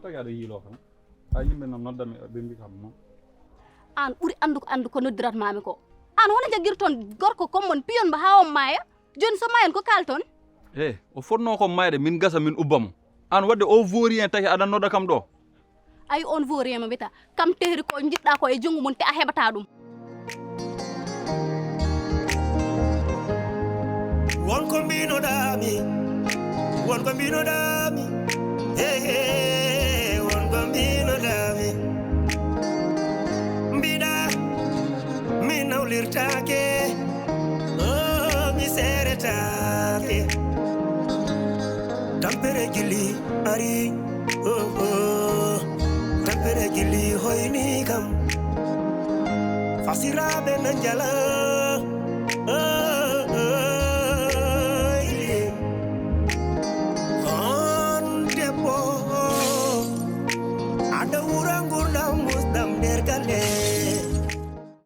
tagi aɗa yiilo kam ha yimɓe noon noddami ɓe mbi kam noon an ɓuri andu ko noddirat mami ko an hono jaggirton gorko kommon piyon mba ha on maaya joni so mayen ko kalton o fotno ko mayde min gasa min ubbamo an wadde o voori en taki aɗa nodda kam ɗo ay on voori en mbita kam tehri ko jiɗɗa ko e jungu mum te a heɓata ɗum wonko mbinoɗami wonko mbinoɗami wonko mbinoɗami mbiɗa mi nawlirtake mi seretake tampere jilli ari tampere jilli hoyni kam fasiraɓe nan jala on debbo aɗa wura gurɗa